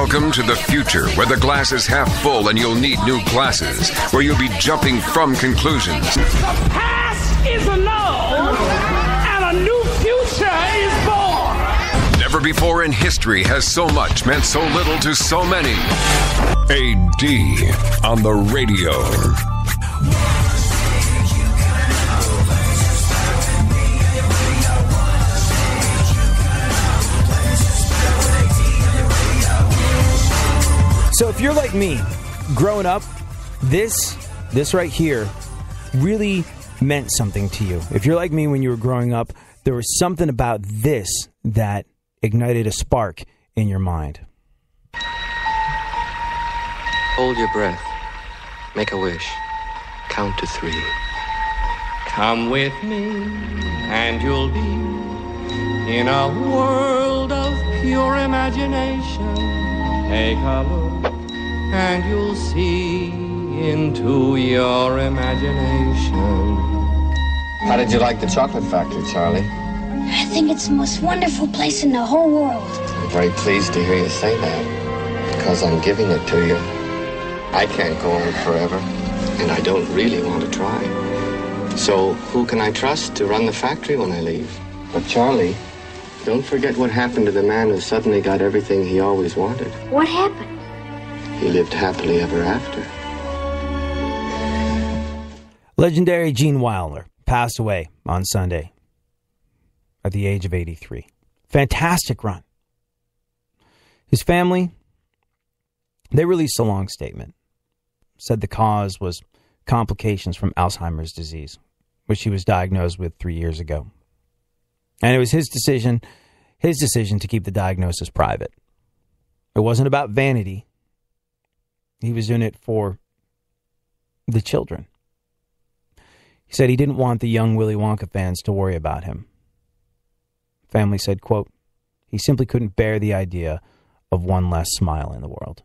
Welcome to the future, where the glass is half full and you'll need new glasses, where you'll be jumping from conclusions. The past is annulled, and a new future is born. Never before in history has so much meant so little to so many. AD on the radio. So if you're like me, growing up, this right here really meant something to you. If you're like me when you were growing up, there was something about this that ignited a spark in your mind. Hold your breath. Make a wish. Count to 3. Come with me, and you'll be in a world of pure imagination. Take a look, and you'll see into your imagination. How did you like the chocolate factory, Charlie? I think it's the most wonderful place in the whole world. I'm very pleased to hear you say that, because I'm giving it to you. I can't go on forever, and I don't really want to try. So who can I trust to run the factory when I leave? But Charlie, don't forget what happened to the man who suddenly got everything he always wanted. What happened? He lived happily ever after. Legendary Gene Wilder passed away on Sunday at the age of 83. Fantastic run. His family, they released a long statement. Said the cause was complications from Alzheimer's disease, which he was diagnosed with 3 years ago. And it was his decision to keep the diagnosis private. It wasn't about vanity. He was doing it for the children. He said he didn't want the young Willy Wonka fans to worry about him. Family said, quote, he simply couldn't bear the idea of one less smile in the world.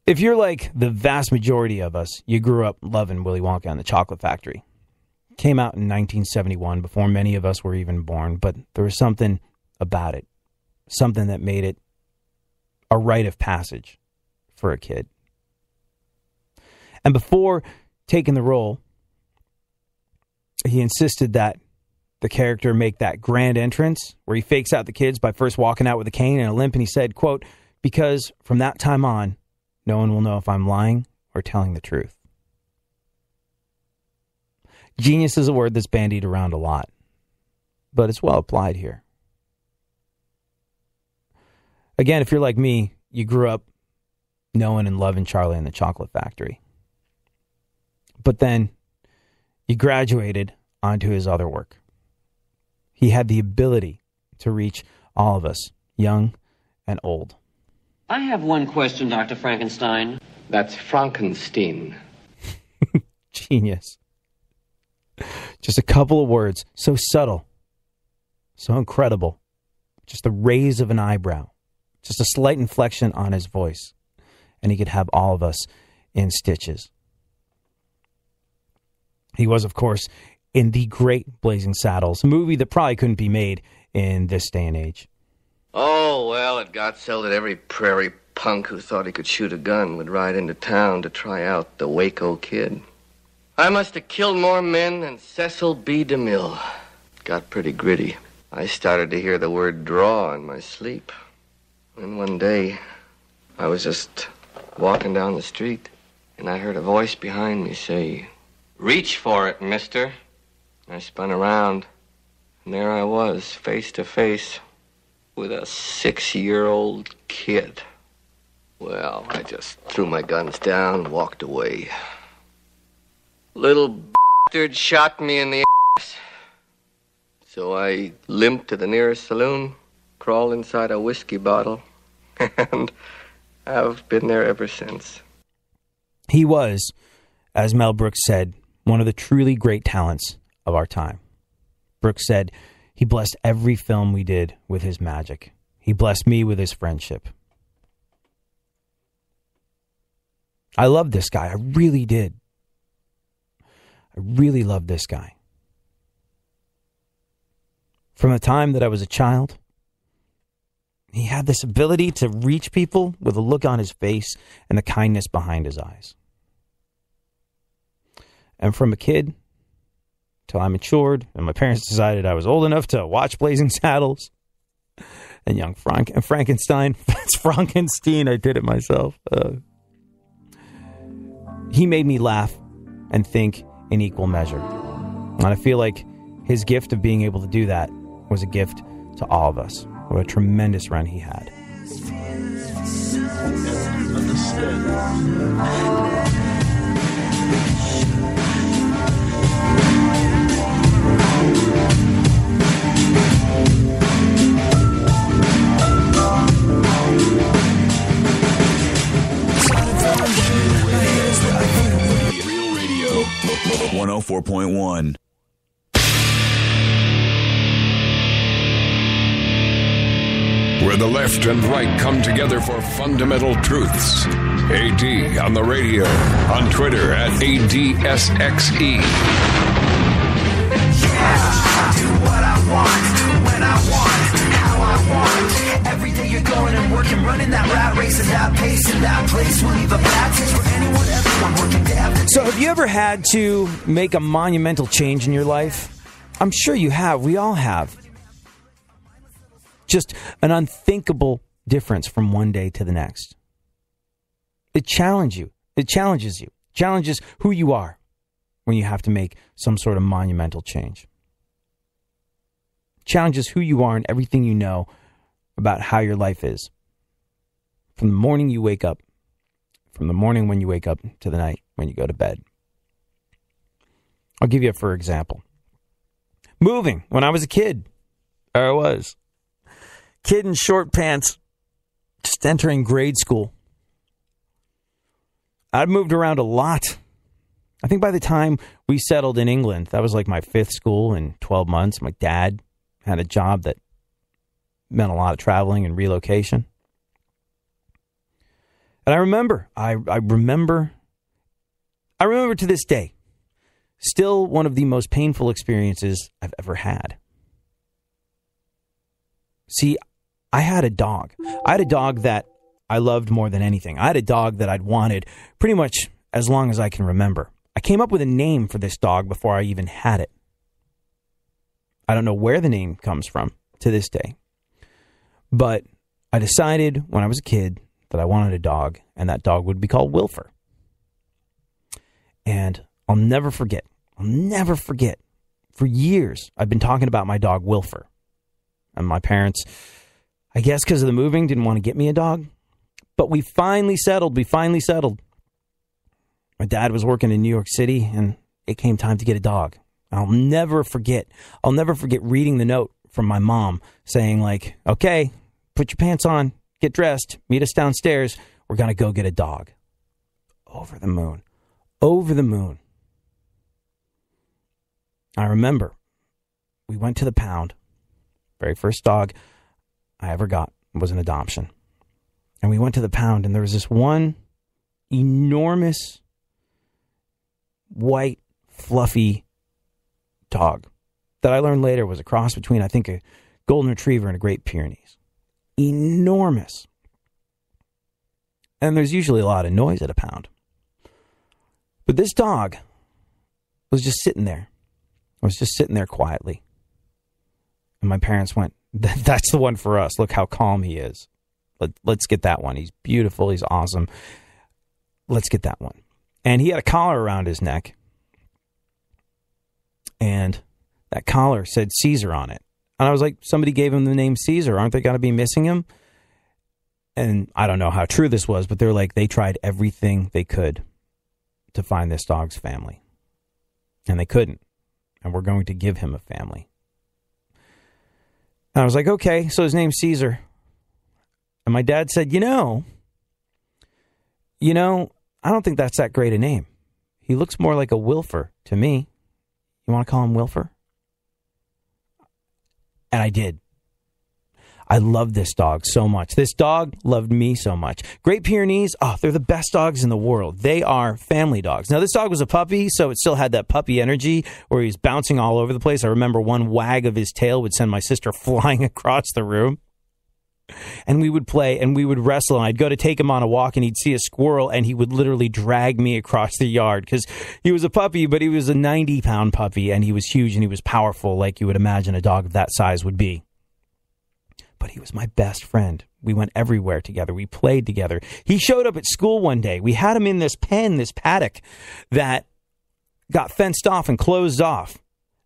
If you're like the vast majority of us, you grew up loving Willy Wonka and the Chocolate Factory. Came out in 1971, before many of us were even born, but there was something about it, something that made it a rite of passage for a kid. And before taking the role, he insisted that the character make that grand entrance where he fakes out the kids by first walking out with a cane and a limp, and he said, quote, because from that time on, no one will know if I'm lying or telling the truth. Genius is a word that's bandied around a lot, but it's well applied here. Again, if you're like me, you grew up knowing and loving Charlie and the Chocolate Factory. But then you graduated onto his other work. He had the ability to reach all of us, young and old. I have one question, Dr. Frankenstein. That's Frankenstein. Genius. Just a couple of words, so subtle, so incredible. Just the raise of an eyebrow, just a slight inflection on his voice, and he could have all of us in stitches. He was, of course, in the great Blazing Saddles, a movie that probably couldn't be made in this day and age. Oh, well, it got so that every prairie punk who thought he could shoot a gun would ride into town to try out the Waco Kid. I must have killed more men than Cecil B. DeMille. Got pretty gritty. I started to hear the word draw in my sleep. And one day, I was just walking down the street, and I heard a voice behind me say, reach for it, mister. I spun around, and there I was, face to face with a 6-year-old kid. Well, I just threw my guns down and walked away. Little bastard shot me in the ass. So I limped to the nearest saloon, crawled inside a whiskey bottle, and I've been there ever since. He was, as Mel Brooks said, one of the truly great talents of our time. Brooks said, he blessed every film we did with his magic. He blessed me with his friendship. I loved this guy. I really did. I really loved this guy. From the time that I was a child He had this ability to reach people with a look on his face and the kindness behind his eyes. And from a kid till I matured and my parents decided I was old enough to watch Blazing Saddles and Young Frankenstein. It's Frankenstein. I did it myself. He made me laugh and think in equal measure. And I feel like his gift of being able to do that was a gift to all of us. What a tremendous run he had. Real Radio 104.1. Where the left and right come together for fundamental truths. AD on the radio, on Twitter at ADSXE. Yeah, I do what I want, when I want, how I want. Every day you're going and working, running that rat race at that pace in that place will leave a bad taste for anyone, everyone working to have. So have you ever had to make a monumental change in your life? I'm sure you have. We all have. Just an unthinkable difference from one day to the next. It challenges you. It challenges you. Challenges who you are when you have to make some sort of monumental change. Challenges who you are and everything you know about how your life is. From the morning you wake up, from the morning when you wake up to the night when you go to bed. I'll give you a for example. Moving. When I was a kid, there I was. Kid in short pants, just entering grade school. I'd moved around a lot. I think by the time we settled in England, that was like my fifth school in 12 months. My dad had a job that meant a lot of traveling and relocation. And I remember to this day, still one of the most painful experiences I've ever had. See, I had a dog. I had a dog that I loved more than anything. I had a dog that I'd wanted pretty much as long as I can remember. I came up with a name for this dog before I even had it. I don't know where the name comes from to this day. But I decided when I was a kid that I wanted a dog, and that dog would be called Wilfer. And I'll never forget. For years, I've been talking about my dog Wilfer. And my parents, I guess because of the moving, didn't want to get me a dog. But we finally settled. My dad was working in New York City, and it came time to get a dog. I'll never forget reading the note from my mom saying, like, okay, put your pants on, get dressed, meet us downstairs. We're going to go get a dog. Over the moon. I remember we went to the pound. Very first dog I ever got was an adoption. And we went to the pound, and there was this one enormous, white, fluffy dog that I learned later was a cross between, I think, a golden retriever and a Great Pyrenees. Enormous. And there's usually a lot of noise at a pound. But this dog was just sitting there. I was just sitting there quietly. And my parents went, that's the one for us. Look how calm he is. Let's get that one. He's beautiful. He's awesome. Let's get that one. And he had a collar around his neck. And that collar said Caesar on it. And I was like, somebody gave him the name Caesar. Aren't they going to be missing him? And I don't know how true this was, but they're like, they tried everything they could to find this dog's family. And they couldn't. And we're going to give him a family. And I was like, okay, so his name's Caesar. And my dad said, you know, I don't think that's that great a name. He looks more like a Wilfer to me. You want to call him Wilfer? And I did. I loved this dog so much. This dog loved me so much. Great Pyrenees, they're the best dogs in the world. They are family dogs. Now, this dog was a puppy, so it still had that puppy energy where he's bouncing all over the place. I remember one wag of his tail would send my sister flying across the room. And we would play and we would wrestle. And I'd go to take him on a walk and he'd see a squirrel and he would literally drag me across the yard because he was a puppy, but he was a 90-pound puppy and he was huge and he was powerful like you would imagine a dog of that size would be. But he was my best friend. We went everywhere together. We played together. He showed up at school one day. We had him in this pen, this paddock that got fenced off and closed off.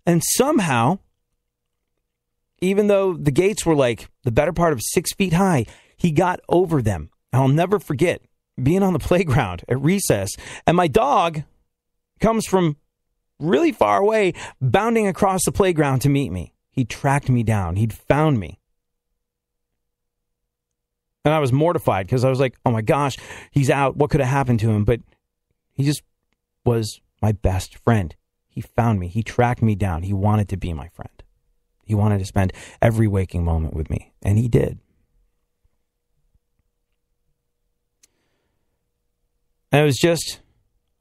And somehow, even though the gates were like the better part of 6 feet high, he got over them. I'll never forget being on the playground at recess, and my dog comes from really far away, bounding across the playground to meet me. He tracked me down. He'd found me. And I was mortified because I was like, oh my gosh, he's out. What could have happened to him? But he just was my best friend. He found me. He tracked me down. He wanted to be my friend. He wanted to spend every waking moment with me. And he did. And it was just,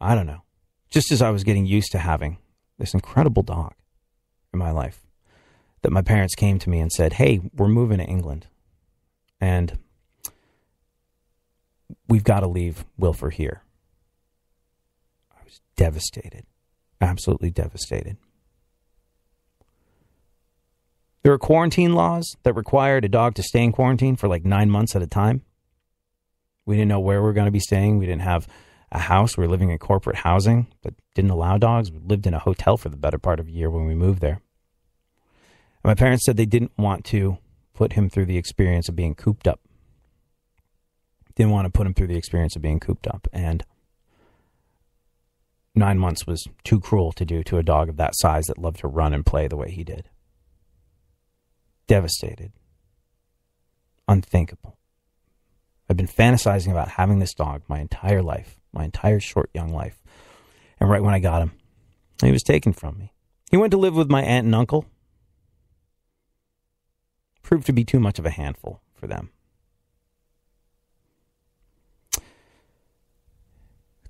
I don't know, just as I was getting used to having this incredible dog in my life, that my parents came to me and said, hey, we're moving to England. And we've got to leave Wilfer here. I was devastated. Absolutely devastated. There are quarantine laws that required a dog to stay in quarantine for like 9 months at a time. We didn't know where we were going to be staying. We didn't have a house. We were living in corporate housing that didn't allow dogs. We lived in a hotel for the better part of a year when we moved there. And my parents said they didn't want to put him through the experience of being cooped up. Didn't want to put him through the experience of being cooped up. And 9 months was too cruel to do to a dog of that size that loved to run and play the way he did. Devastated. Unthinkable. I've been fantasizing about having this dog my entire life, my entire short young life. And right when I got him, he was taken from me. He went to live with my aunt and uncle. Proved to be too much of a handful for them.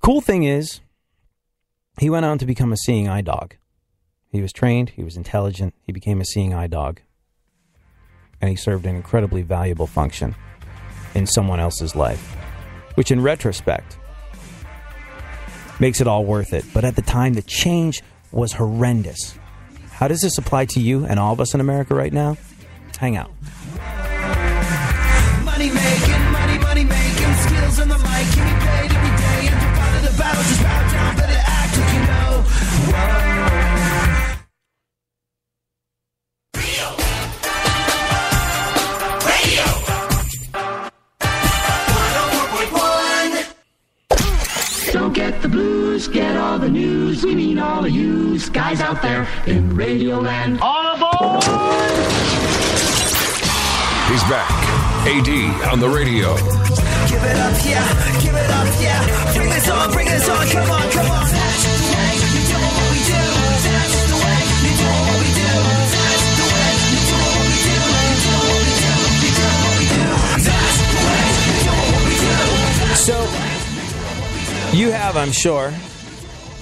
Cool thing is, he went on to become a seeing eye dog. He was trained, he was intelligent, he became a seeing eye dog. And he served an incredibly valuable function in someone else's life, which in retrospect makes it all worth it. But at the time, the change was horrendous. How does this apply to you and all of us in America right now? Hang out. Money making, skills on the mic, keep me paid every day, and for part of the battle, just bow down, better act like you know. Whoa. Don't get the blues, get all the news. We mean all of you guys out there in Radio Land. All aboard! He's back. AD on the radio. Give it up, yeah. Give it up, yeah. Bring this on, come on. That's the way you do what we do. That's the way you do what we do. That's the way you do what we do. You do what we do. You do what we do. That's the way you do what we do. So, you have, I'm sure,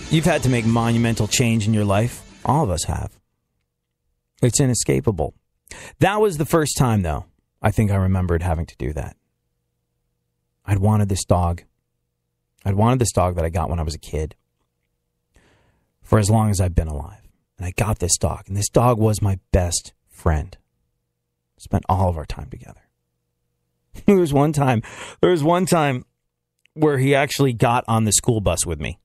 you've had to make monumental change in your life. All of us have. It's inescapable. That was the first time, though, I think I remembered having to do that. I'd wanted this dog. I'd wanted this dog that I got when I was a kid for as long as I've been alive. And I got this dog, and this dog was my best friend. Spent all of our time together. There was one time where he actually got on the school bus with me.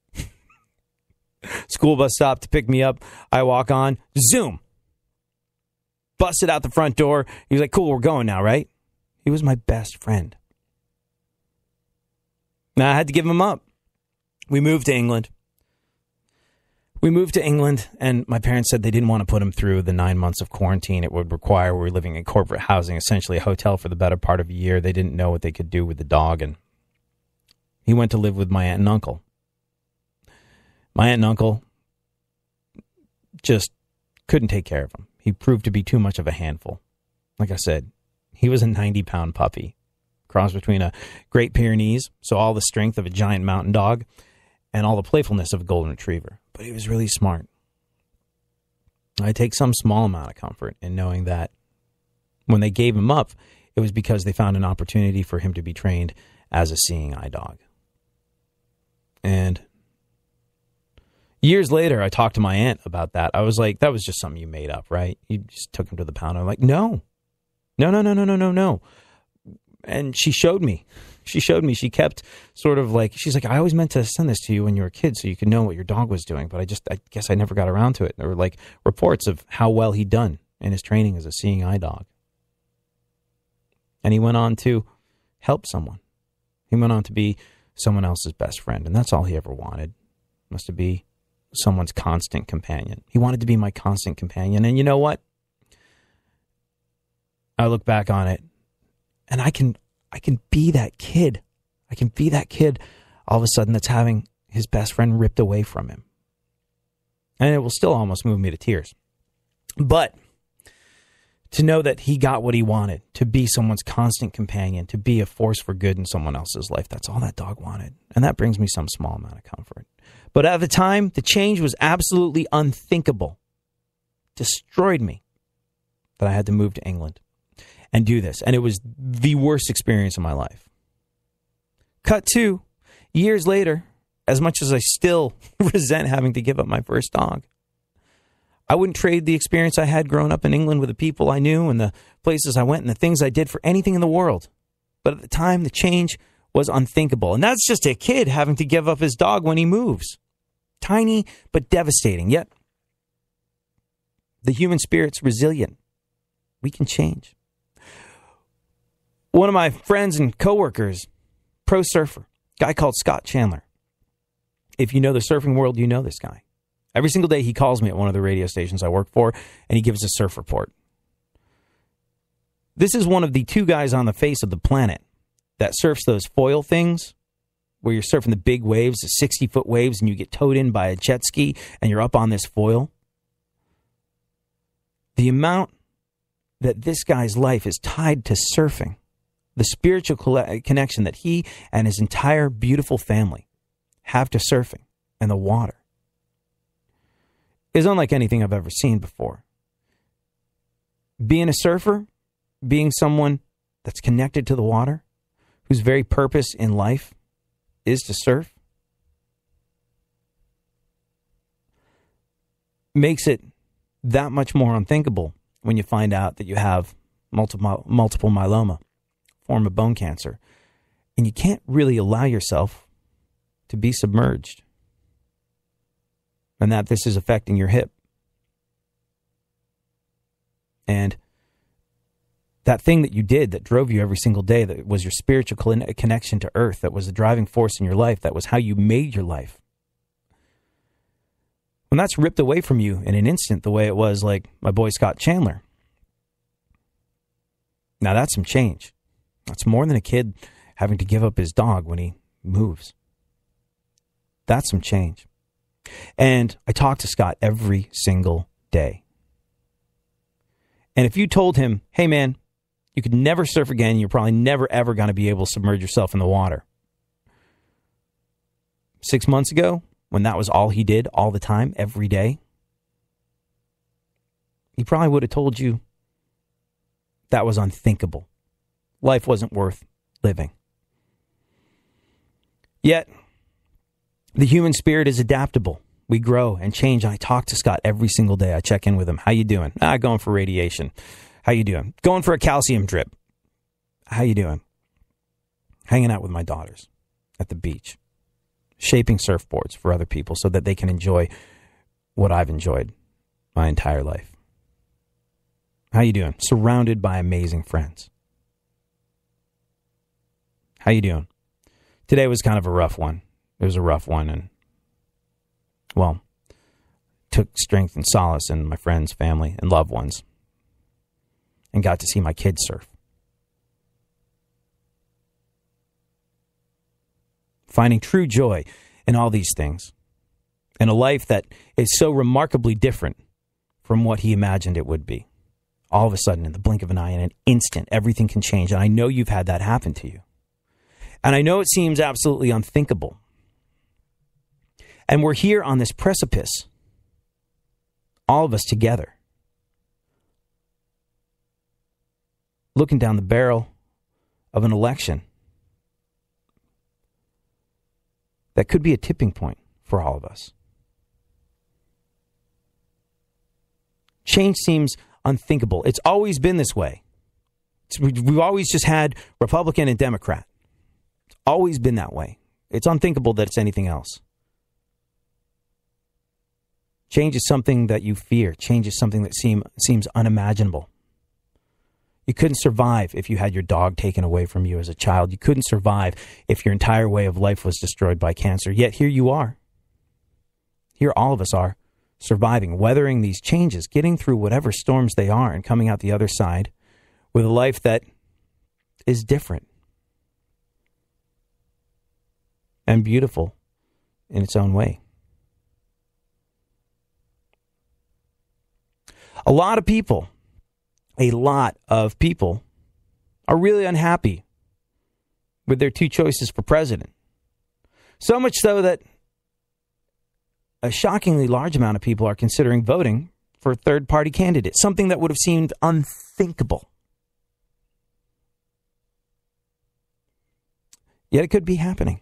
School bus stopped to pick me up. I walk on, zoom. Busted out the front door. He was like, cool, we're going now, right? He was my best friend. Now, I had to give him up. We moved to England. And my parents said they didn't want to put him through the 9 months of quarantine it would require. We were living in corporate housing, essentially a hotel for the better part of a year. They didn't know what they could do with the dog, and he went to live with my aunt and uncle. My aunt and uncle just couldn't take care of him. He proved to be too much of a handful. Like I said, he was a 90-pound puppy. Cross between a Great Pyrenees, so all the strength of a giant mountain dog, and all the playfulness of a golden retriever. But he was really smart. I take some small amount of comfort in knowing that when they gave him up, it was because they found an opportunity for him to be trained as a seeing eye dog. And years later, I talked to my aunt about that. I was like, that was just something you made up, right? You just took him to the pound. I'm like, no. And she showed me. She kept sort of like, she's like, I always meant to send this to you when you were a kid so you could know what your dog was doing. But I guess I never got around to it. There were like reports of how well he'd done in his training as a seeing eye dog. And he went on to help someone. He went on to be someone else's best friend. And that's all he ever wanted, was to be someone's constant companion. He wanted to be my constant companion. And you know what? I look back on it and I can be that kid. I can be that kid all of a sudden that's having his best friend ripped away from him. And it will still almost move me to tears. But to know that he got what he wanted, to be someone's constant companion, to be a force for good in someone else's life, that's all that dog wanted. And that brings me some small amount of comfort. But at the time, the change was absolutely unthinkable. Destroyed me that I had to move to England and do this. And it was the worst experience of my life. Cut to, years later, as much as I still resent having to give up my first dog, I wouldn't trade the experience I had growing up in England with the people I knew and the places I went and the things I did for anything in the world. But at the time, the change was unthinkable. And that's just a kid having to give up his dog when he moves. Tiny, but devastating. Yet, the human spirit's resilient. We can change. One of my friends and coworkers, pro surfer, guy called Scott Chandler. If you know the surfing world, you know this guy. Every single day he calls me at one of the radio stations I work for, and he gives a surf report. This is one of the two guys on the face of the planet that surfs those foil things where you're surfing the big waves, the 60-foot waves, and you get towed in by a jet ski, and you're up on this foil. The amount that this guy's life is tied to surfing, the spiritual connection that he and his entire beautiful family have to surfing and the water, is unlike anything I've ever seen before. Being a surfer, being someone that's connected to the water, whose very purpose in life is to surf, makes it that much more unthinkable when you find out that you have multiple myeloma, form of bone cancer, and you can't really allow yourself to be submerged, and that this is affecting your hip. And that thing that you did that drove you every single day, that was your spiritual connection to earth, that was the driving force in your life, that was how you made your life. When that's ripped away from you in an instant, the way it was like my boy Scott Chandler, now that's some change. That's more than a kid having to give up his dog when he moves. That's some change. And I talk to Scott every single day. And if you told him, hey man, you could never surf again, you're probably never ever going to be able to submerge yourself in the water. 6 months ago, when that was all he did all the time, every day, he probably would have told you that was unthinkable. Life wasn't worth living. Yet, the human spirit is adaptable. We grow and change. I talk to Scott every single day. I check in with him. How you doing? Going for radiation. How you doing? Going for a calcium drip. How you doing? Hanging out with my daughters at the beach. Shaping surfboards for other people so that they can enjoy what I've enjoyed my entire life. How you doing? Surrounded by amazing friends. How you doing? Today was kind of a rough one. It was a rough one, and, well, took strength and solace in my friends, family, and loved ones, and got to see my kids surf. Finding true joy in all these things, in a life that is so remarkably different from what he imagined it would be. All of a sudden, in the blink of an eye, in an instant, everything can change, and I know you've had that happen to you. And I know it seems absolutely unthinkable. And we're here on this precipice, all of us together. looking down the barrel of an election that could be a tipping point for all of us. Change seems unthinkable. It's always been this way. We've always just had Republican and Democrat. It's always been that way. It's unthinkable that it's anything else. Change is something that you fear. Change is something that seems unimaginable. You couldn't survive if you had your dog taken away from you as a child. You couldn't survive if your entire way of life was destroyed by cancer. Yet here you are. Here all of us are, surviving, weathering these changes, getting through whatever storms they are, and coming out the other side with a life that is different and beautiful in its own way. A lot of people are really unhappy with their two choices for president. So much so that a shockingly large amount of people are considering voting for a third-party candidate, something that would have seemed unthinkable. Yet it could be happening.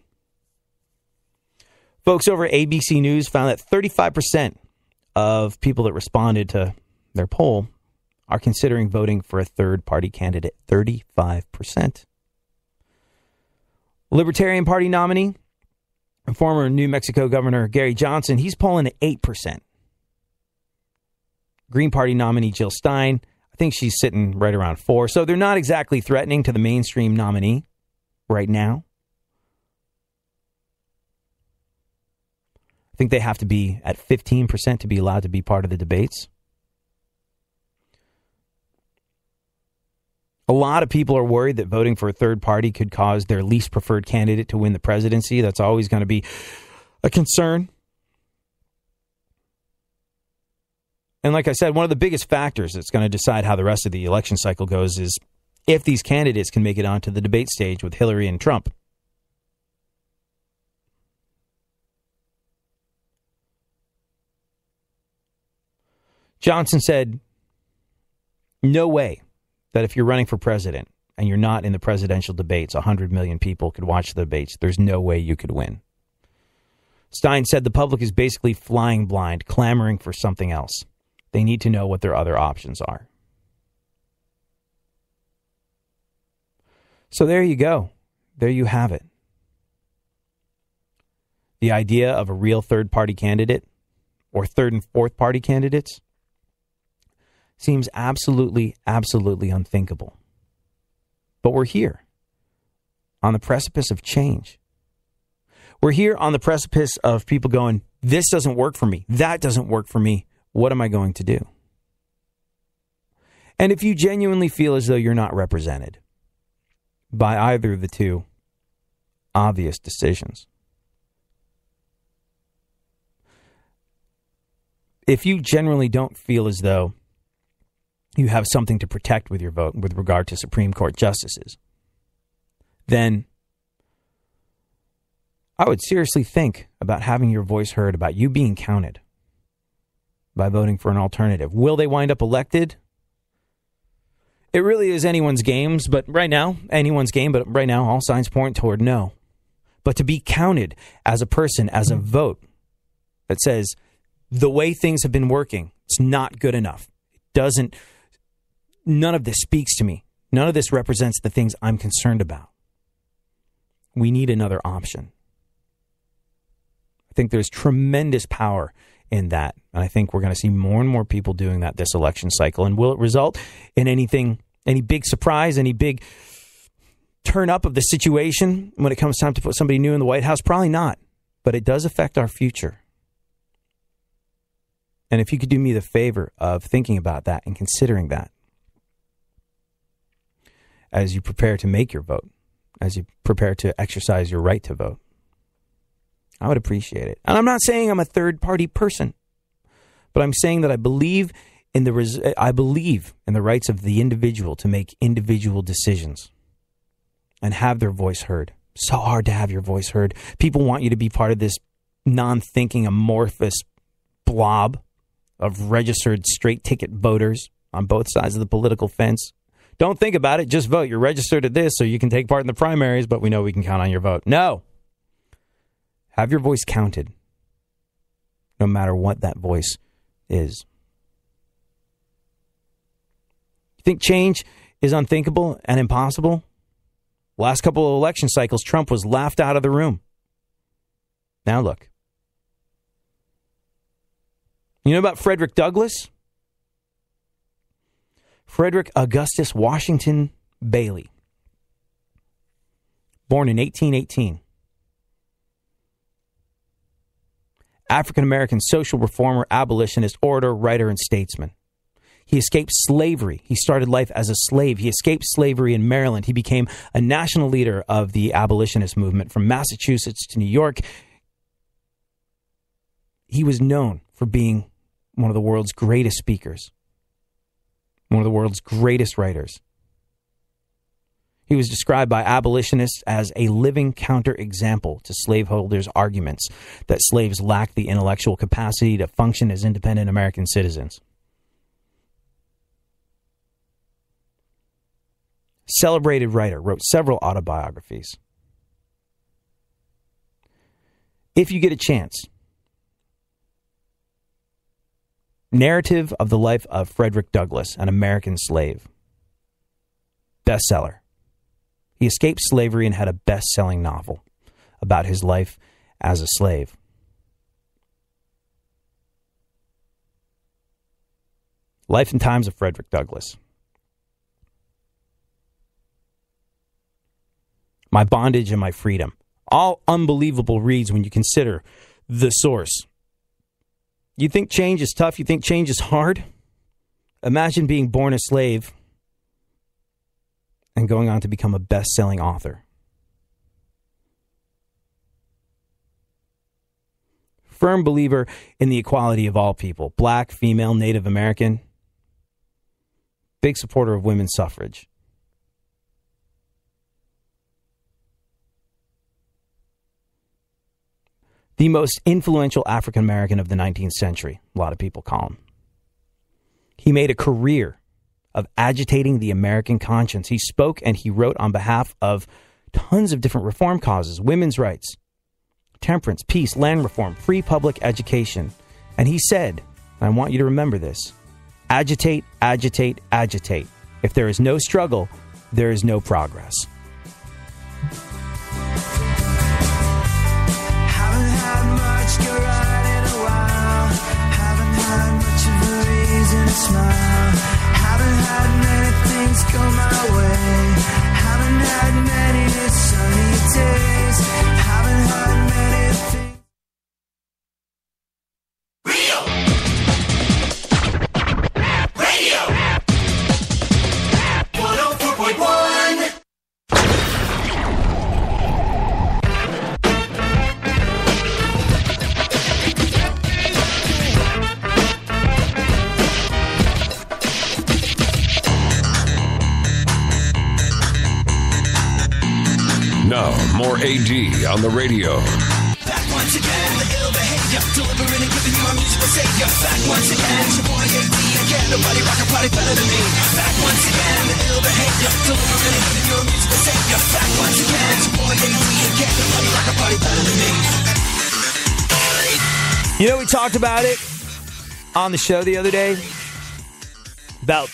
Folks over at ABC News found that 35% of people that responded to their poll are considering voting for a third-party candidate. 35%. Libertarian Party nominee and former New Mexico Governor Gary Johnson, he's polling at 8%. Green Party nominee Jill Stein, I think she's sitting right around 4%. So they're not exactly threatening to the mainstream nominee right now. I think they have to be at 15% to be allowed to be part of the debates. A lot of people are worried that voting for a third party could cause their least preferred candidate to win the presidency. That's always going to be a concern. And like I said, one of the biggest factors that's going to decide how the rest of the election cycle goes is if these candidates can make it onto the debate stage with Hillary and Trump. Johnson said, no way that if you're running for president and you're not in the presidential debates, 100 million people could watch the debates. There's no way you could win. Stein said the public is basically flying blind, clamoring for something else. They need to know what their other options are. So there you go. There you have it. The idea of a real third-party candidate or third and fourth-party candidates seems absolutely, absolutely unthinkable. But we're here on the precipice of change. We're here on the precipice of people going, this doesn't work for me. That doesn't work for me. What am I going to do? And if you genuinely feel as though you're not represented by either of the two obvious decisions, if you generally don't feel as though you have something to protect with your vote with regard to Supreme Court justices, then I would seriously think about having your voice heard, about you being counted by voting for an alternative. Will they wind up elected? It really is anyone's game, but right now, all signs point toward no. But to be counted as a person, as a vote that says the way things have been working, it's not good enough. None of this speaks to me. None of this represents the things I'm concerned about. We need another option. I think there's tremendous power in that. And I think we're going to see more and more people doing that this election cycle. And will it result in any big surprise, any big turn up of the situation when it comes time to put somebody new in the White House? Probably not. But it does affect our future. And if you could do me the favor of thinking about that and considering that as you prepare to make your vote, as you prepare to exercise your right to vote, I would appreciate it. And I'm not saying I'm a third-party person, but I'm saying that I believe in the rights of the individual to make individual decisions and have their voice heard. So hard to have your voice heard. People want you to be part of this non-thinking, amorphous blob of registered straight-ticket voters on both sides of the political fence, Don't think about it. Just vote. You're registered at this so you can take part in the primaries, but we know we can count on your vote. No. Have your voice counted, no matter what that voice is. You think change is unthinkable and impossible? Last couple of election cycles, Trump was laughed out of the room. Now look. You know about Frederick Douglass? Frederick Augustus Washington Bailey. Born in 1818. African-American social reformer, abolitionist, orator, writer, and statesman. He escaped slavery. He started life as a slave. He escaped slavery in Maryland. He became a national leader of the abolitionist movement from Massachusetts to New York. He was known for being one of the world's greatest speakers, one of the world's greatest writers. He was described by abolitionists as a living counterexample to slaveholders' arguments that slaves lacked the intellectual capacity to function as independent American citizens. Celebrated writer, wrote several autobiographies. If you get a chance, Narrative of the Life of Frederick Douglass, an American Slave. Bestseller. He escaped slavery and had a best-selling novel about his life as a slave. Life and Times of Frederick Douglass. My Bondage and My Freedom. All unbelievable reads when you consider the source. You think change is tough? You think change is hard? Imagine being born a slave and going on to become a best-selling author. Firm believer in the equality of all people. Black, female, Native American. Big supporter of women's suffrage. The most influential African American of the 19th century, a lot of people call him. He made a career of agitating the American conscience. He spoke and he wrote on behalf of tons of different reform causes, women's rights, temperance, peace, land reform, free public education. And he said, and I want you to remember this, agitate, agitate, agitate. If there is no struggle, there is no progress. Smile. Haven't had many things go my way. Haven't had many sunny days. Haven't had many things. Radio 104.1. Now, more AD on the radio. Back once again, the ill behavior, delivering and giving you a musical savior. Back once again, it's your boy AD again. Nobody rock a party better than me. Back once again, the ill behavior, delivering and giving you a musical savior. Back once again, it's your boy AD again. Nobody rock a party better than me. You know, we talked about it on the show the other day about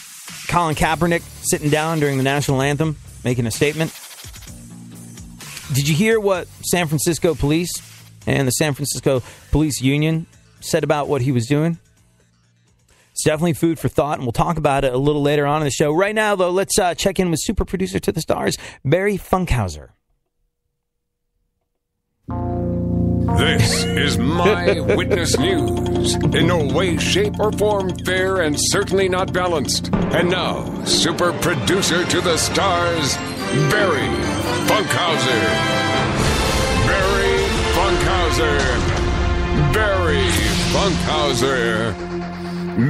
Colin Kaepernick sitting down during the national anthem, making a statement. Did you hear what San Francisco police and the San Francisco Police Union said about what he was doing? It's definitely food for thought, and we'll talk about it a little later on in the show. Right now, though, let's check in with super producer to the stars, Barry Funkhauser. This is My Witness News. In no way, shape, or form fair and certainly not balanced. And now, super producer to the stars, Barry Funkhauser. Barry Funkhauser. Barry Funkhauser.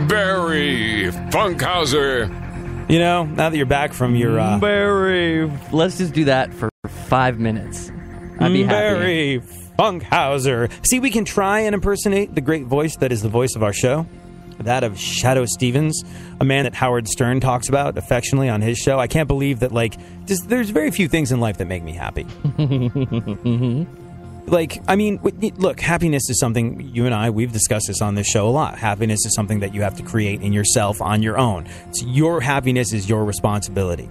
Barry Funkhauser. You know, now that you're back from your... Barry. Let's just do that for 5 minutes. I'd be happy. Barry Funkhauser. See, we can try and impersonate the great voice that is the voice of our show. that of Shadoe Stevens, a man that Howard Stern talks about affectionately on his show. I can't believe that, like, there's very few things in life that make me happy. Like, I mean, look, happiness is something you and we've discussed this on this show a lot. Happiness is something that you have to create in yourself on your own. So your happiness is your responsibility.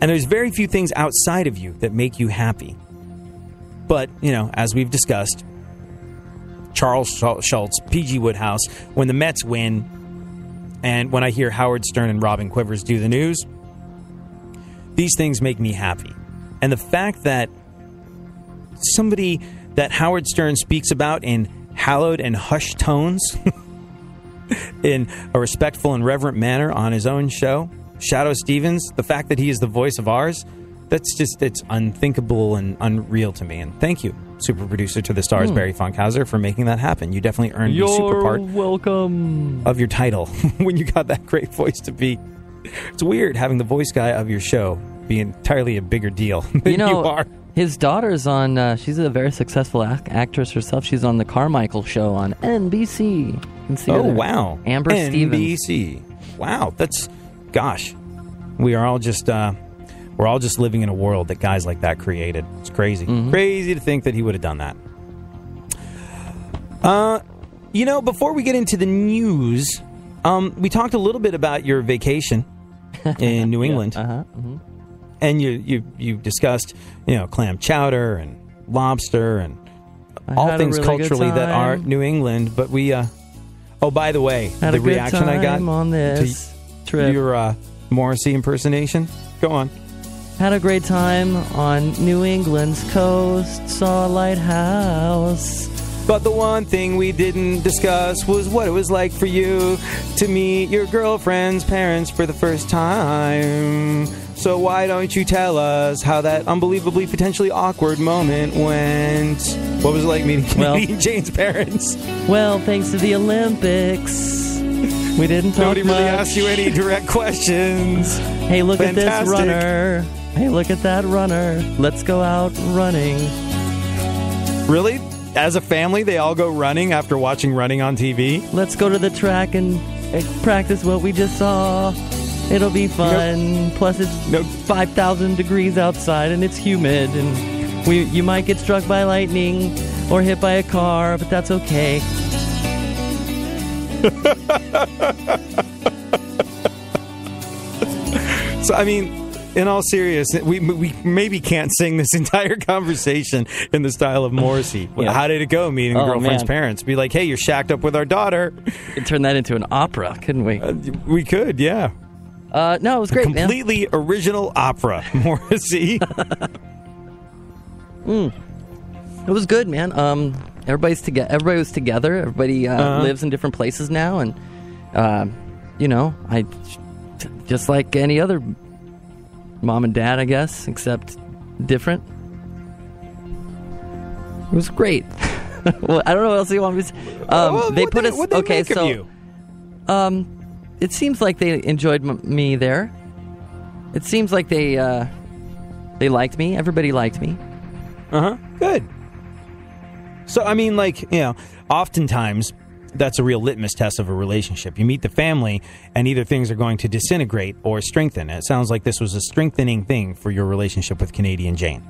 And there's very few things outside of you that make you happy. But, you know, as we've discussed, Charles Schultz, P.G. Woodhouse, when the Mets win, and when I hear Howard Stern and Robin Quivers do the news, these things make me happy. And the fact that somebody that Howard Stern speaks about in hallowed and hushed tones, in a respectful and reverent manner on his own show, Shadoe Stevens, the fact that he is the voice of ours, it's unthinkable and unreal to me. And thank you, super producer to the stars, Barry Funkhauser, for making that happen. You definitely earned the super part welcome of your title when you got that great voice to be. It's weird having the voice guy of your show be entirely a bigger deal than you are. His daughter's on, she's a very successful actress herself. She's on the Carmichael Show on NBC. You can see her there. Wow. Amber Stevens. NBC. Wow, gosh. We are all just, we're all just living in a world that guys like that created. It's crazy. Crazy to think that he would have done that. You know, before we get into the news, we talked a little bit about your vacation in New England. And you discussed, you know, clam chowder and lobster and all things really culturally that are New England. But we, oh, by the way, the reaction I got on this to your Morrissey impersonation. Go on. Had a great time on New England's coast, saw a lighthouse. But the one thing we didn't discuss was what it was like for you to meet your girlfriend's parents for the first time. So why don't you tell us how that unbelievably potentially awkward moment went? What was it like meeting Jane's parents? Well, thanks to the Olympics, we didn't talk Nobody really much. asked you any direct questions. Hey, look at this runner. Hey, look at that runner. Let's go out running. Really? As a family, they all go running after watching running on TV? Let's go to the track and practice what we just saw. It'll be fun. Plus, it's 5,000 degrees outside and it's humid. And you might get struck by lightning or hit by a car, but that's okay. So, I mean, in all seriousness, we maybe can't sing this entire conversation in the style of Morrissey. Yeah. How did it go meeting girlfriend's parents? Be like, hey, you're shacked up with our daughter. We could turn that into an opera, couldn't we? We could, yeah. No, it was great, completely original opera, Morrissey. It was good, man. Everybody was together. Everybody lives in different places now, and you know, just like any other mom and dad, I guess, except different. It was great. Well, I don't know what else you want me to say. They put us. Okay, so it seems like they enjoyed me there. It seems like they liked me. Everybody liked me. Good. So, I mean, like, you know, oftentimes that's a real litmus test of a relationship. You meet the family, and either things are going to disintegrate or strengthen. It sounds like this was a strengthening thing for your relationship with Canadian Jane.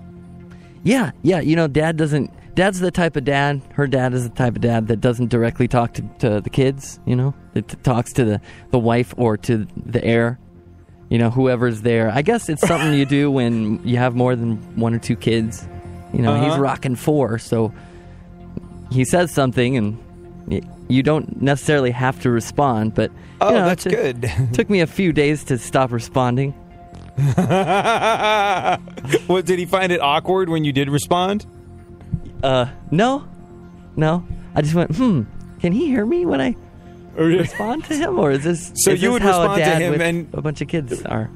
Yeah. You know, Dad's the type of dad, her dad is the type of dad that doesn't directly talk to the kids, you know? That talks to the wife or to the heir, you know, whoever's there. I guess it's something you do when you have more than one or two kids. You know, he's rocking 4, so he says something and you don't necessarily have to respond, but you know, that's good. Took me a few days to stop responding. What, did he find it awkward when you did respond? No. I just went, can he hear me when I respond to him, or is this so? Is you this would how respond a dad to him, with and a bunch of kids are.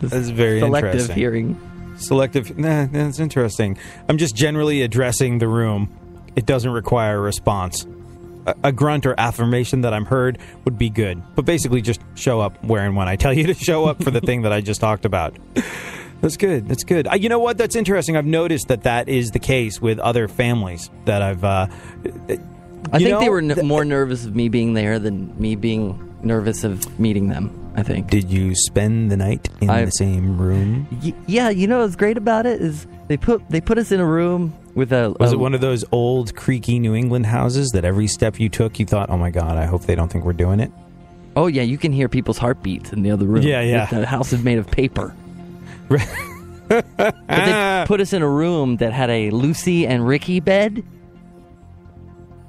That's very selective interesting. Hearing. Selective. That's interesting. I'm just generally addressing the room. It doesn't require a response. A grunt or affirmation that I'm heard would be good. But basically just show up where and when I tell you to show up for the thing that I just talked about. That's good. That's good. You know what? That's interesting. I've noticed that is the case with other families that I've... I think they were more nervous of me being there than me being nervous of meeting them, I think. Did you spend the night in the same room? Yeah, you know what's great about it is they put us in a room with a... Was it one of those old, creaky New England houses that every step you took, you thought, oh my God, I hope they don't think we're doing it? Oh, yeah, you can hear people's heartbeats in the other room. Yeah. The house is made of paper. But they put us in a room that had a Lucy and Ricky bed.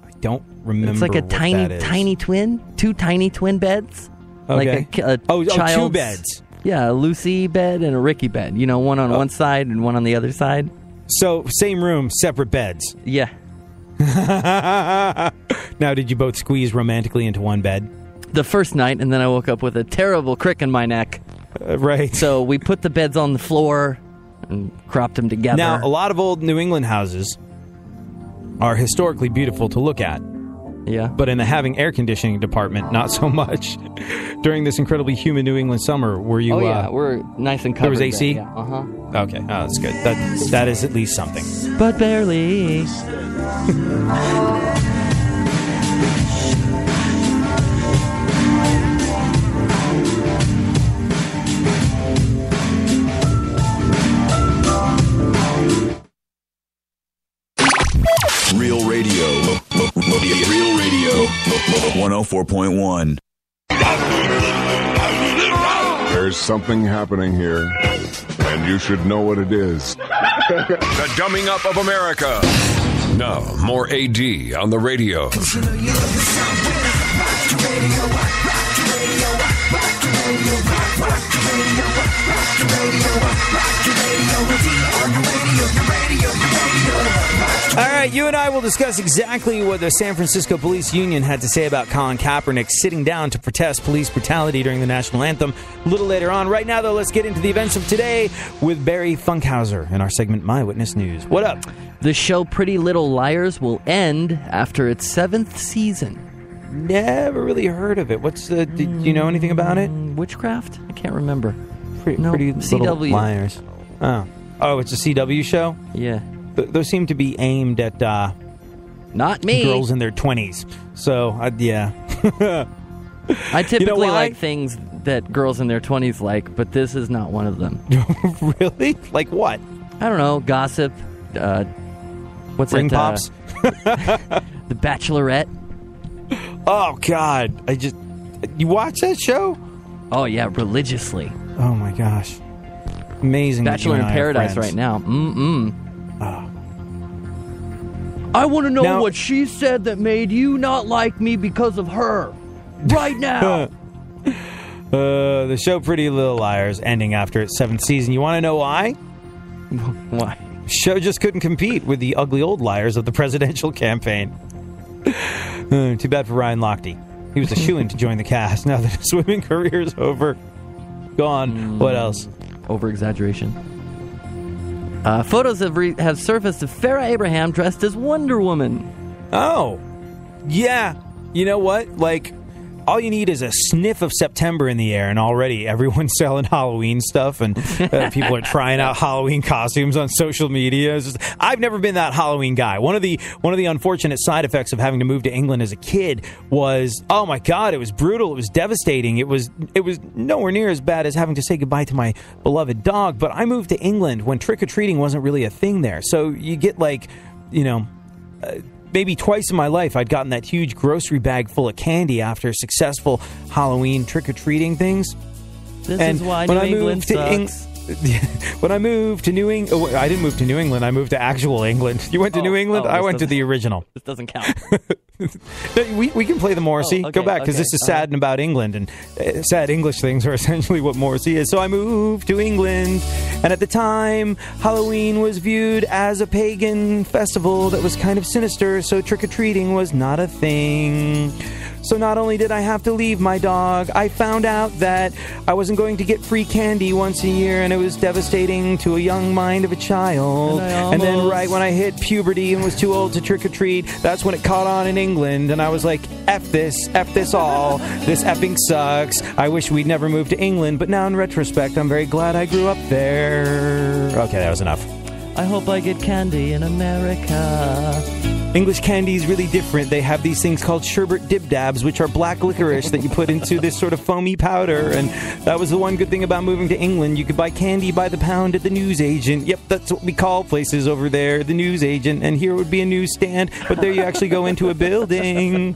I don't remember. It's like a tiny twin, 2 tiny twin beds. Okay. Like a 2 beds. Yeah, a Lucy bed and a Ricky bed. You know, one on one side and one on the other side. So, same room, separate beds. Yeah. Now, did you both squeeze romantically into one bed? The first night, and then I woke up with a terrible crick in my neck. Right. So we put the beds on the floor and cropped them together. Now, a lot of old New England houses are historically beautiful to look at. Yeah. But in the having air conditioning department, not so much. During this incredibly humid New England summer, were you... Oh, yeah, we're nice and covered. There was AC? There, yeah. Uh-huh. Okay, that's good. That is at least something. But barely. Real Radio. Real Radio. 104.1. There's something happening here, and you should know what it is. The Dumbing Up of America. Now, more AD on the radio. All right, you and I will discuss exactly what the San Francisco Police Union had to say about Colin Kaepernick sitting down to protest police brutality during the national anthem a little later on. Right now, though, let's get into the events of today with Barry Funkhauser in our segment My Witness News. What up? The show Pretty Little Liars will end after its 7th season. Never really heard of it. Did you know anything about it? Witchcraft? I can't remember. Pretty CW. Little Liars. Oh, it's a CW show? Yeah. Those seem to be aimed at not me girls in their 20s. So, yeah. I typically like things that girls in their 20s like, but this is not one of them. Really? Like what? I don't know. Gossip. What's Ring that? Pops? The Bachelorette. Oh, God. You watch that show? Oh, yeah, religiously. Oh, my gosh. Amazing. Bachelor in Paradise right now. I want to know what she said that made you not like me because of her. Right now. The show Pretty Little Liars ending after its 7th season. You want to know why? Why? The show just couldn't compete with the ugly old liars of the presidential campaign. Too bad for Ryan Lochte. He was a shoo-in to join the cast. Now that his swimming career is over. Gone. What else? Over-exaggeration. Photos have surfaced of Farrah Abraham dressed as Wonder Woman. Oh. Yeah. You know what? Like, all you need is a sniff of September in the air, and already everyone's selling Halloween stuff, and people are trying out Halloween costumes on social media. I've never been that Halloween guy. One of the unfortunate side effects of having to move to England as a kid was, oh my God, it was brutal. It was devastating. It was nowhere near as bad as having to say goodbye to my beloved dog. But I moved to England when trick-or-treating wasn't really a thing there. So you get maybe twice in my life, I'd gotten that huge grocery bag full of candy after successful Halloween trick-or-treating things. This is why New England sucks. When I moved to New England... I didn't move to New England. I moved to actual England. You went to New England? I went to the original. This doesn't count. We can play the Morrissey. Okay, go back, because this is sad and about England, and sad English things are essentially what Morrissey is. So I moved to England, and at the time, Halloween was viewed as a pagan festival that was kind of sinister, so trick-or-treating was not a thing. So not only did I have to leave my dog, I found out that I wasn't going to get free candy once a year, and it was devastating to a young mind of a child. And then right when I hit puberty and was too old to trick-or-treat, that's when it caught on in England, and I was like, F this all. This effing sucks. I wish we'd never moved to England, but now in retrospect, I'm very glad I grew up there. Okay, that was enough. I hope I get candy in America. English candy is really different. They have these things called sherbet dib-dabs, which are black licorice that you put into this sort of foamy powder. And that was the one good thing about moving to England. You could buy candy by the pound at the newsagent. Yep, that's what we call places over there, the newsagent. And here would be a newsstand, but there you actually go into a building.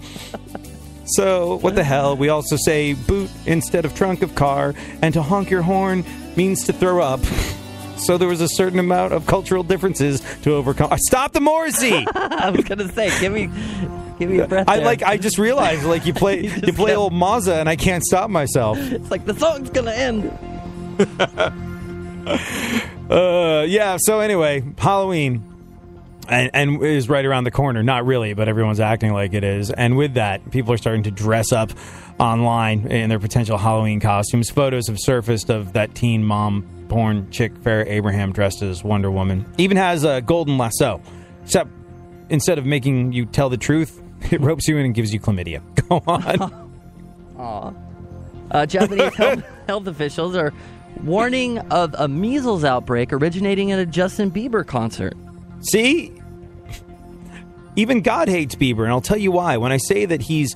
So, what the hell? We also say boot instead of trunk of car. And to honk your horn means to throw up. So there was a certain amount of cultural differences to overcome. Stop the Morrissey! I was gonna say, give me a breath. I just realized, like, you play old Mazza, and I can't stop myself. It's like the song's gonna end. Yeah. So anyway, Halloween, and it is right around the corner. Not really, but everyone's acting like it is. And with that, people are starting to dress up online in their potential Halloween costumes. Photos have surfaced of that teen mom porn chick Farrah Abraham dressed as Wonder Woman. Even has a golden lasso, except instead of making you tell the truth, it ropes you in and gives you chlamydia. Go on. Aw. Japanese health officials are warning of a measles outbreak originating at a Justin Bieber concert. See? Even God hates Bieber, and I'll tell you why. When I say that he's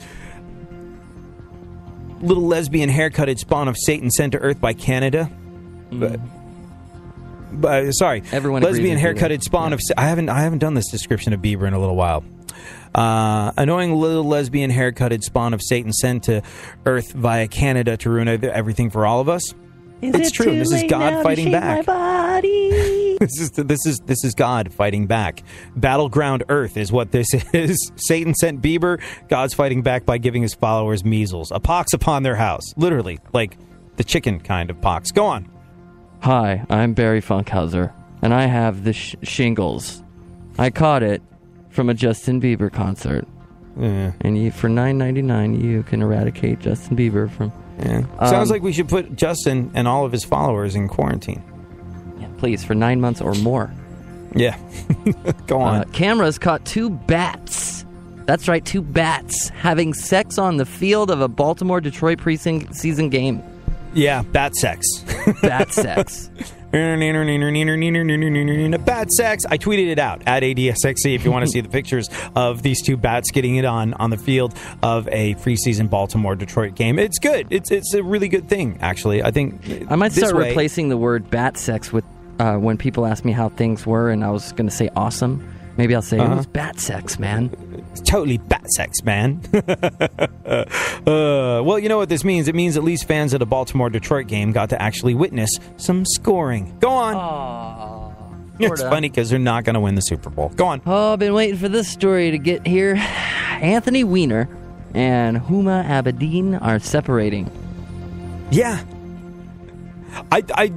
little lesbian haircutted spawn of Satan sent to Earth by Canada... sorry, everyone lesbian haircutted spawn of. I haven't done this description of Bieber in a little while. Annoying little lesbian haircutted spawn of Satan sent to Earth via Canada to ruin everything for all of us. It's true. This is God fighting back. This is God fighting back. Battleground Earth is what this is. Satan sent Bieber. God's fighting back by giving his followers measles, a pox upon their house, literally, like the chicken kind of pox. Go on. Hi, I'm Barry Funkhauser, and I have the shingles. I caught it from a Justin Bieber concert. Yeah. And for $9.99, you can eradicate Justin Bieber from... Yeah. Sounds like we should put Justin and all of his followers in quarantine. Yeah, please, for 9 months or more. Yeah. Go on. Cameras caught 2 bats. That's right, 2 bats having sex on the field of a Baltimore-Detroit preseason game. Yeah, bat sex. Bat sex. Bat sex. I tweeted it out at ADSXC if you want to see the pictures of these 2 bats getting it on the field of a preseason Baltimore-Detroit game. It's good. It's a really good thing, actually. I think I might start replacing the word bat sex with when people ask me how things were, and I was going to say awesome. Maybe I'll say it was bat sex, man. It's totally bat sex, man. Well, you know what this means? It means at least fans at a Baltimore-Detroit game got to actually witness some scoring. Go on. Aww, it's funny because they're not going to win the Super Bowl. Go on. Oh, I've been waiting for this story to get here. Anthony Weiner and Huma Abedin are separating. Yeah. I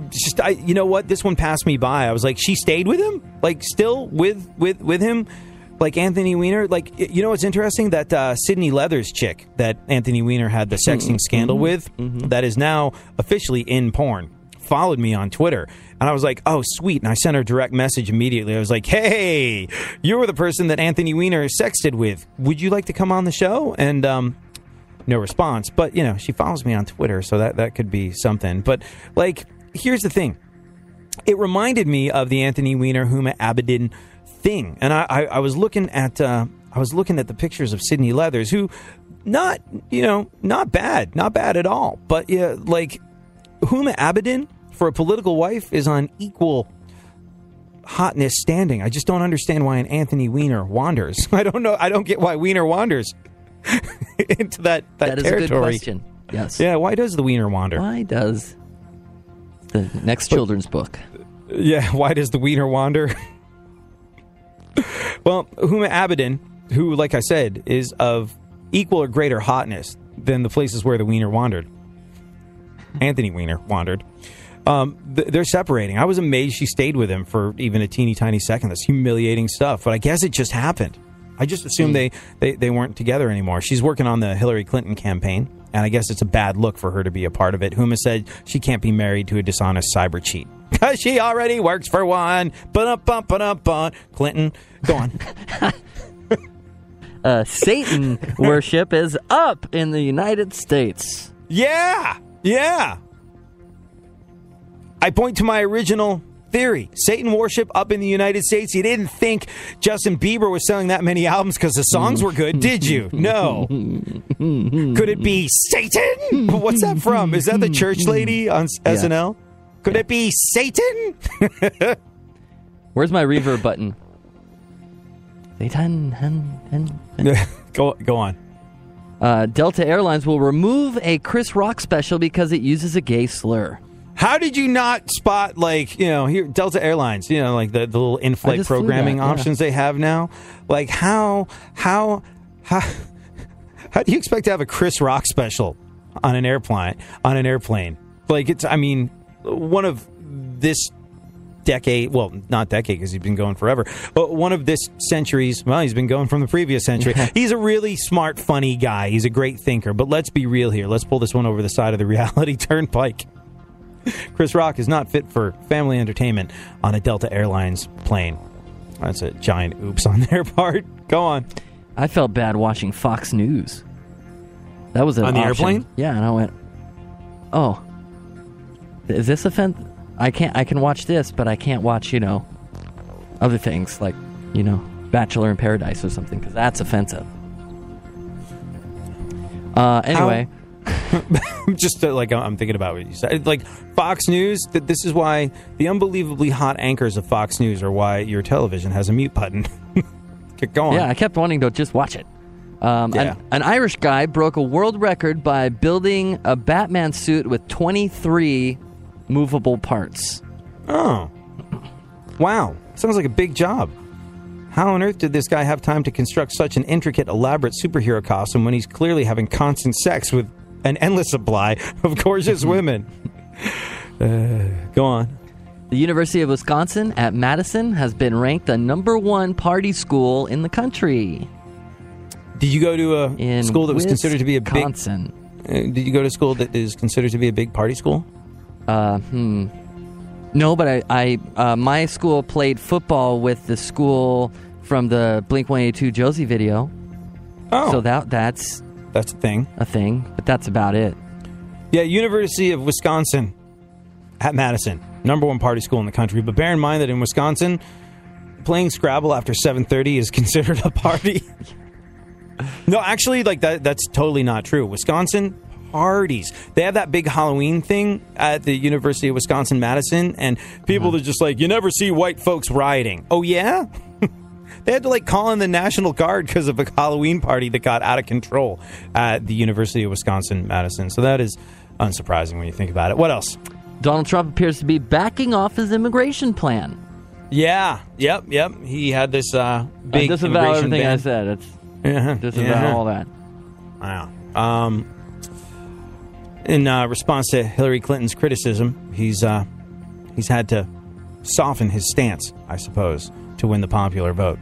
you know what? This one passed me by. I was like, she stayed with him? Like, still with him? Like, Anthony Weiner? Like, you know what's interesting? That Sydney Leathers chick that Anthony Weiner had the sexting scandal with, that is now officially in porn, followed me on Twitter. And I was like, oh, sweet. And I sent her a direct message immediately. I was like, hey, you were the person that Anthony Weiner sexted with. Would you like to come on the show? And, no response, but you know, she follows me on Twitter, so that could be something. But like, here's the thing: it reminded me of the Anthony Weiner Huma Abedin thing, and I was looking at the pictures of Sydney Leathers, who not bad at all, but yeah, like Huma Abedin for a political wife is on equal hotness standing. I just don't understand why an Anthony Weiner wanders. I don't know. I don't get why Weiner wanders into that territory. That is a good question. Yes. Yeah, why does the Wiener wander? Why does the next children's book? Yeah, why does the Wiener wander? Well, Huma Abedin, who, like I said, is of equal or greater hotness than the places where the Wiener wandered. Anthony Weiner wandered. They're separating. I was amazed she stayed with him for even a teeny tiny second. That's humiliating stuff, but I guess it just happened. I just assumed they weren't together anymore. She's working on the Hillary Clinton campaign, and I guess it's a bad look for her to be a part of it. Huma said she can't be married to a dishonest cyber cheat because she already works for one. Clinton, go on. Satan worship is up in the United States. Yeah. I point to my original theory. Satan worship up in the United States. You didn't think Justin Bieber was selling that many albums because the songs were good, did you? No. Could it be Satan? What's that from? Is that the church lady on SNL? Could it be Satan? Where's my reverb button? Satan. Go on. Delta Airlines will remove a Chris Rock special because it uses a gay slur. How did you not spot, here, Delta Airlines, like the little in-flight programming options they have now? Like, how do you expect to have a Chris Rock special on an airplane? Like, one of this decade, well, not decade because he's been going forever, but one of this century's, well, he's been going from the previous century. He's a really smart, funny guy. He's a great thinker, but let's be real here. Let's pull this one over the side of the reality turnpike. Chris Rock is not fit for family entertainment on a Delta Airlines plane. That's a giant oops on their part. Go on. I felt bad watching Fox News. That was an on the option. Airplane? Yeah, and I went, oh, is this offensive? I can watch this, but I can't watch, other things like, Bachelor in Paradise or something, because that's offensive. Anyway. Just I'm thinking about what you said. Like Fox News, this is why the unbelievably hot anchors of Fox News are why your television has a mute button. Keep going. Yeah, I kept wanting to just watch it. An Irish guy broke a world record by building a Batman suit with 23 movable parts. Oh. Wow. Sounds like a big job. How on earth did this guy have time to construct such an intricate, elaborate superhero costume when he's clearly having constant sex with an endless supply of gorgeous women? Go on. The University of Wisconsin at Madison has been ranked the #1 party school in the country. Did you go to a school that was considered to be a big... Wisconsin. Did you go to school that is considered to be a big party school? No, but I my school played football with the school from the Blink-182 Josie video. Oh. So that's a thing. But that's about it. Yeah, University of Wisconsin at Madison. #1 party school in the country. But bear in mind that in Wisconsin, playing Scrabble after 7:30 is considered a party. No, actually, that's totally not true. Wisconsin parties. They have that big Halloween thing at the University of Wisconsin-Madison, and people are just like, you never see white folks rioting. Oh, yeah? They had to call in the National Guard because of a Halloween party that got out of control at the University of Wisconsin-Madison. So that is unsurprising when you think about it. What else? Donald Trump appears to be backing off his immigration plan. Yeah. Yep. He had this big disavow everything ban. I said. It's disavow all that. Wow. In response to Hillary Clinton's criticism, he's had to soften his stance, I suppose, to win the popular vote.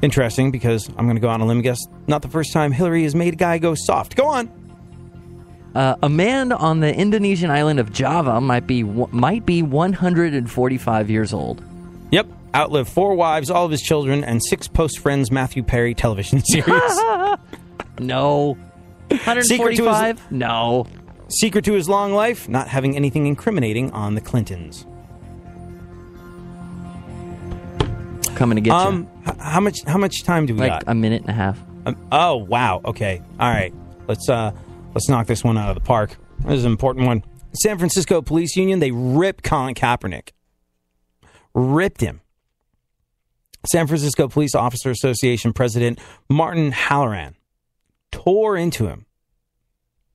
Interesting, because I'm going to go on a limb and guess not the first time Hillary has made a guy go soft. Go on. A man on the Indonesian island of Java might be 145 years old. Yep. Outlived 4 wives, all of his children, and 6 post-Friends Matthew Perry television series. No. 145? No. Secret to his long life, not having anything incriminating on the Clintons. Coming to get you. How much time do we got? A minute and a half. Oh, wow. Okay. All right. Let's knock this one out of the park. This is an important one. San Francisco Police Union, they ripped Colin Kaepernick. Ripped him. San Francisco Police Officer Association President Martin Halloran tore into him.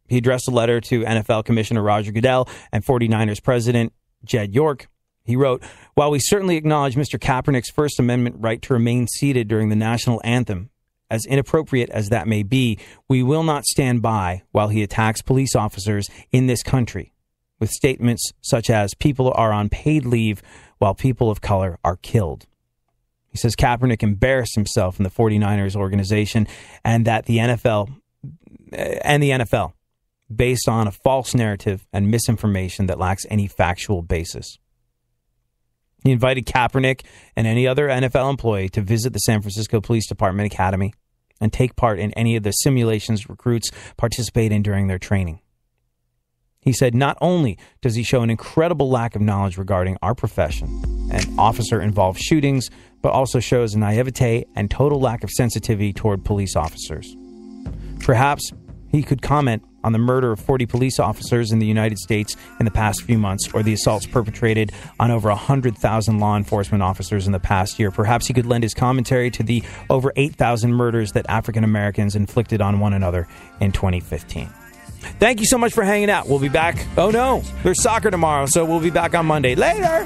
He addressed a letter to NFL Commissioner Roger Goodell and 49ers President Jed York. He wrote, "While we certainly acknowledge Mr. Kaepernick's First Amendment right to remain seated during the national anthem, as inappropriate as that may be, we will not stand by while he attacks police officers in this country with statements such as people are on paid leave while people of color are killed." He says Kaepernick embarrassed himself in the 49ers organization and that the NFL based on a false narrative and misinformation that lacks any factual basis. He invited Kaepernick and any other NFL employee to visit the San Francisco Police Department Academy and take part in any of the simulations recruits participate in during their training. He said not only does he show an incredible lack of knowledge regarding our profession and officer-involved shootings, but also shows a naivete and total lack of sensitivity toward police officers. Perhaps he could comment on the murder of 40 police officers in the United States in the past few months, or the assaults perpetrated on over 100,000 law enforcement officers in the past year. Perhaps he could lend his commentary to the over 8,000 murders that African Americans inflicted on one another in 2015. Thank you so much for hanging out. We'll be back. Oh no, there's soccer tomorrow, so we'll be back on Monday. Later!